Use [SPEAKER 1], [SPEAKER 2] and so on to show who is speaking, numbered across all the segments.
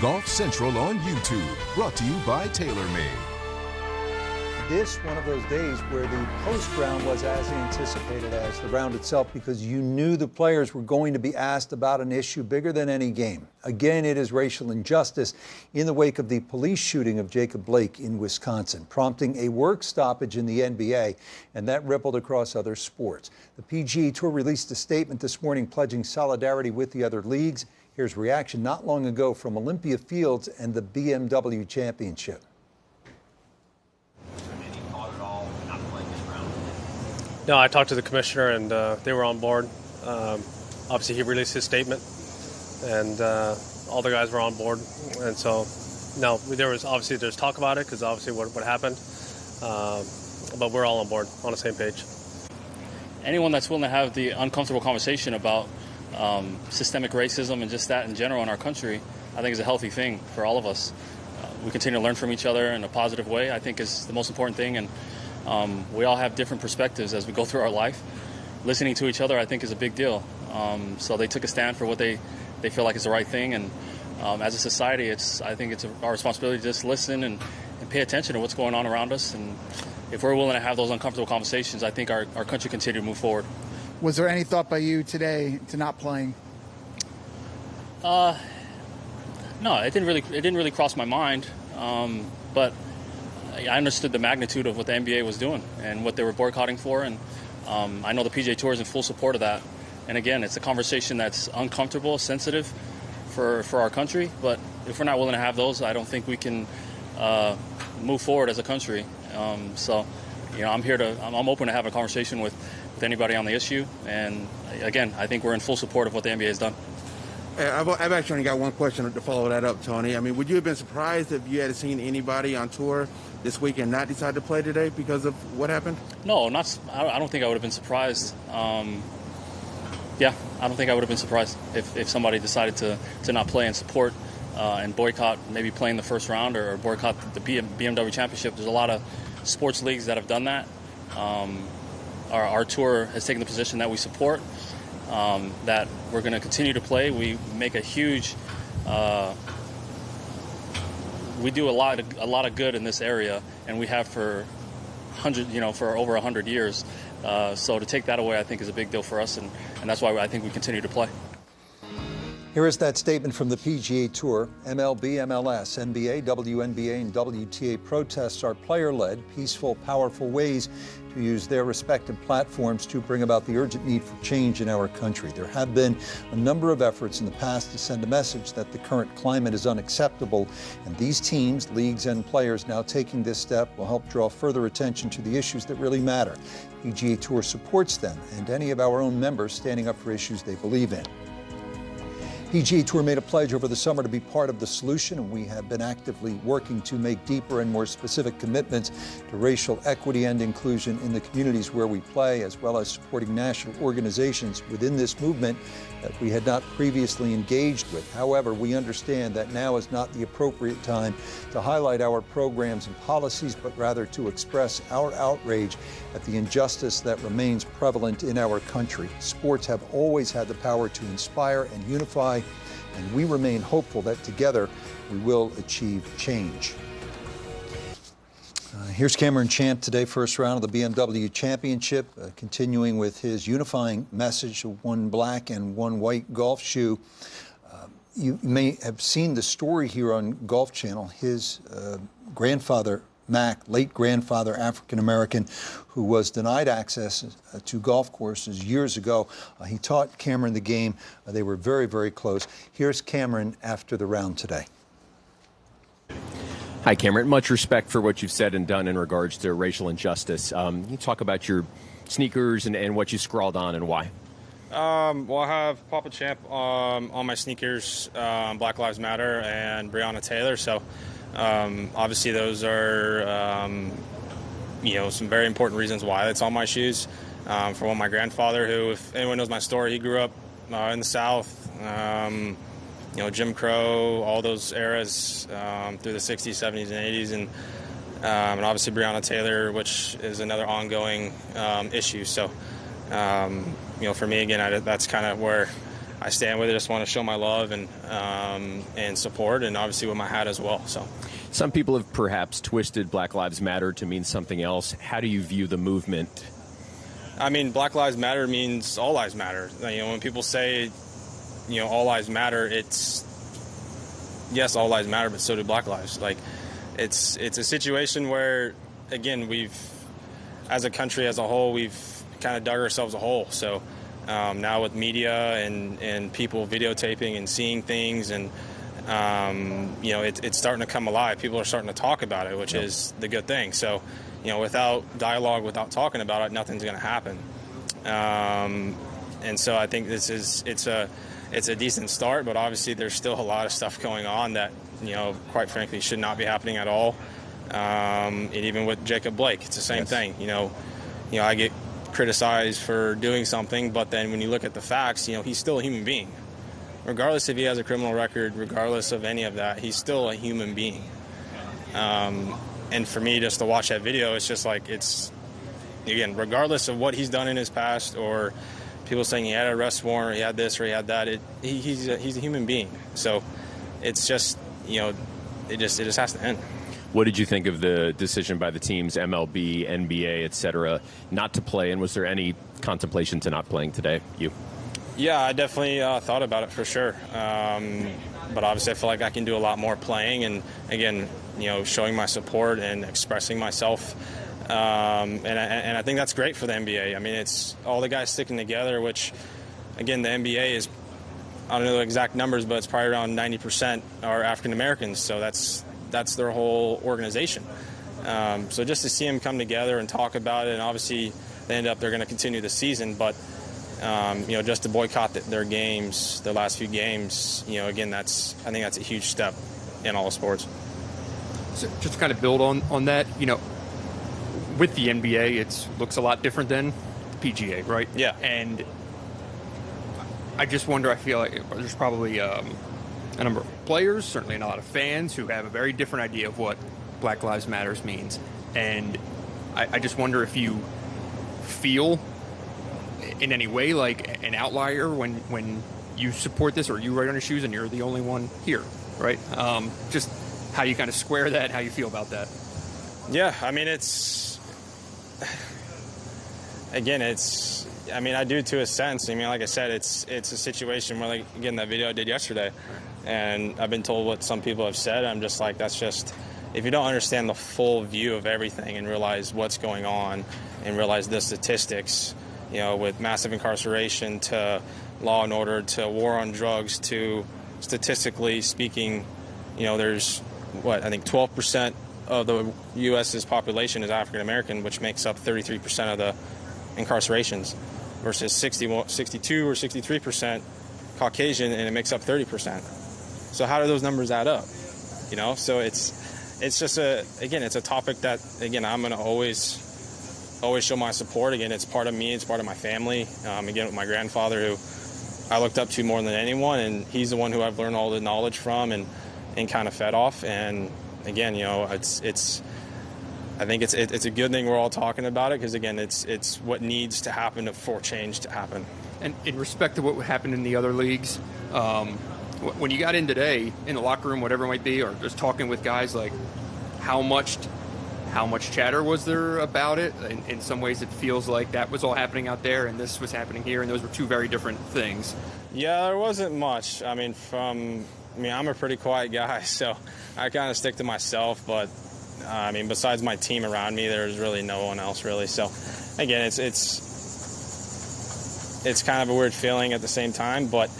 [SPEAKER 1] Golf Central on YouTube, brought to you by TaylorMade.
[SPEAKER 2] This one of those days where the post round was as anticipated as the round itself, because you knew the players were going to be asked about an issue bigger than any game. Again, it is racial injustice in the wake of the police shooting of Jacob Blake in Wisconsin, prompting a work stoppage in the NBA, and that rippled across other sports. The PGA Tour released a statement this morning pledging solidarity with the other leagues. Here's reaction not long ago from Olympia Fields and the BMW Championship.
[SPEAKER 3] No, I talked to the commissioner, and they were on board. Obviously, he released his statement, and all the guys were on board. And so, no, there's talk about it, because obviously what happened. But we're all on board, on the same page.
[SPEAKER 4] Anyone that's willing to have the uncomfortable conversation about systemic racism and just that in general in our country, I think is a healthy thing for all of us. We continue to learn from each other in a positive way, I think, is the most important thing. And we all have different perspectives as we go through our life. Listening to each other, I think, is a big deal. So they took a stand for what they feel like is the right thing. And as a society, I think it's our responsibility to just listen and pay attention to what's going on around us. And if we're willing to have those uncomfortable conversations, I think our country can continue to move forward.
[SPEAKER 5] Was there any thought by you today to not playing?
[SPEAKER 4] No, it didn't really cross my mind. But I understood the magnitude of what the NBA was doing and what they were boycotting for, and I know the PGA Tour is in full support of that. And again, it's a conversation that's uncomfortable, sensitive for our country, but if we're not willing to have those, I don't think we can move forward as a country. So, I'm open to have a conversation with anybody on the issue, and again, I think we're in full support of what the NBA has done.
[SPEAKER 6] I've actually only got one question to follow that up, Tony. I mean, would you have been surprised if you had seen anybody on tour this week and not decide to play today because of what happened?
[SPEAKER 4] No, I don't think I would have been surprised. I don't think I would have been surprised if somebody decided to not play and support and boycott maybe playing the first round or boycott the BMW Championship. There's a lot of sports leagues that have done that. Our tour has taken the position that we support. That we're going to continue to play. We make a huge, we do a lot of good in this area, and we have for over 100 years. So to take that away, I think, is a big deal for us, and that's why I think we continue to play.
[SPEAKER 2] Here is that statement from the PGA Tour. MLB, MLS, NBA, WNBA, and WTA protests are player-led, peaceful, powerful ways to use their respective platforms to bring about the urgent need for change in our country. There have been a number of efforts in the past to send a message that the current climate is unacceptable, and these teams, leagues, and players now taking this step will help draw further attention to the issues that really matter. PGA Tour supports them and any of our own members standing up for issues they believe in. PGA Tour made a pledge over the summer to be part of the solution, and we have been actively working to make deeper and more specific commitments to racial equity and inclusion in the communities where we play, as well as supporting national organizations within this movement that we had not previously engaged with. However, we understand that now is not the appropriate time to highlight our programs and policies, but rather to express our outrage at the injustice that remains prevalent in our country. Sports have always had the power to inspire and unify, and we remain hopeful that together we will achieve change. Here's Cameron Champ today, first round of the BMW Championship, continuing with his unifying message of one black and one white golf shoe. You may have seen the story here on Golf Channel. His grandfather, Mac, late grandfather, African-American, who was denied access to golf courses years ago. He taught Cameron the game. They were very, very close. Here's Cameron after the round today.
[SPEAKER 7] Hi, Cameron. Much respect for what you've said and done in regards to racial injustice. Can you talk about your sneakers and what you scrawled on and why?
[SPEAKER 8] Well, I have Papa Champ on my sneakers, Black Lives Matter and Breonna Taylor. So obviously those are, some very important reasons why it's on my shoes. For one, my grandfather, who, if anyone knows my story, he grew up in the South. Jim Crow, all those eras through the 60s, 70s, and 80s, and obviously Breonna Taylor, which is another ongoing issue. So, for me, again, that's kind of where I stand with it. Just want to show my love and support, and obviously with my hat as well. So,
[SPEAKER 7] some people have perhaps twisted Black Lives Matter to mean something else. How do you view the movement?
[SPEAKER 8] I mean, Black Lives Matter means all lives matter. When people say, all lives matter, it's yes, all lives matter, but so do Black lives. Like, it's a situation where, again, we've, as a country as a whole, we've kind of dug ourselves a hole. So now with media and people videotaping and seeing things, and it's starting to come alive. People are starting to talk about it, which is the good thing. So, without dialogue, without talking about it, nothing's going to happen. And so I think it's a decent start, but obviously there's still a lot of stuff going on that, quite frankly, should not be happening at all. And even with Jacob Blake, it's the same thing. I get criticized for doing something, but then when you look at the facts, he's still a human being. Regardless if he has a criminal record, regardless of any of that, he's still a human being. And for me, just to watch that video, it's just like, again, regardless of what he's done in his past, or people saying he had an arrest warrant, he had this or he had that, he's a human being. So it's just, it just has to end.
[SPEAKER 7] What did you think of the decision by the teams, MLB, NBA, et cetera, not to play? And was there any contemplation to not playing today?
[SPEAKER 8] Yeah, I definitely thought about it for sure. But obviously I feel like I can do a lot more playing, and again, showing my support and expressing myself. And I think that's great for the NBA. I mean, it's all the guys sticking together, which, again, the NBA is, I don't know the exact numbers, but it's probably around 90% are African Americans. So that's their whole organization. So just to see them come together and talk about it, and obviously they're going to continue the season, but just to boycott their games, their last few games, again, I think that's a huge step in all the sports.
[SPEAKER 9] So just to kind of build on that, with the NBA, it looks a lot different than the PGA, right?
[SPEAKER 8] Yeah.
[SPEAKER 9] And I just wonder, I feel like there's probably a number of players, certainly a lot of fans, who have a very different idea of what Black Lives Matters means. And I just wonder if you feel in any way like an outlier when you support this, or you ride on your shoes and you're the only one here, right? Just how you kind of square that, how you feel about that.
[SPEAKER 8] Yeah, I mean, I do to a sense. I mean, like I said, it's a situation where, like, again, that video I did yesterday, and I've been told what some people have said. I'm just like, that's just, if you don't understand the full view of everything and realize what's going on and realize the statistics, with massive incarceration to law and order to war on drugs to, statistically speaking, there's, I think 12% of the U.S.'s population is African American, which makes up 33% of the incarcerations, versus 62 or 63% Caucasian, and it makes up 30%. So how do those numbers add up? So it's just it's a topic that, again, I'm going to always show my support. Again, it's part of me, it's part of my family. Again, with my grandfather, who I looked up to more than anyone, and he's the one who I've learned all the knowledge from and kind of fed off. And again, I think it's a good thing we're all talking about it, because, again, it's what needs to happen for change to happen.
[SPEAKER 9] And in respect to what happened in the other leagues, when you got in today, in the locker room, whatever it might be, or just talking with guys, like, how much chatter was there about it? In some ways, it feels like that was all happening out there and this was happening here, and those were two very different things.
[SPEAKER 8] Yeah, there wasn't much. I mean, I'm a pretty quiet guy, so I kind of stick to myself. But besides my team around me, there's really no one else really. So again, it's kind of a weird feeling at the same time. But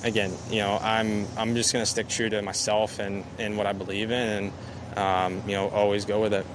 [SPEAKER 8] again, I'm just going to stick true to myself and what I believe in, and always go with it.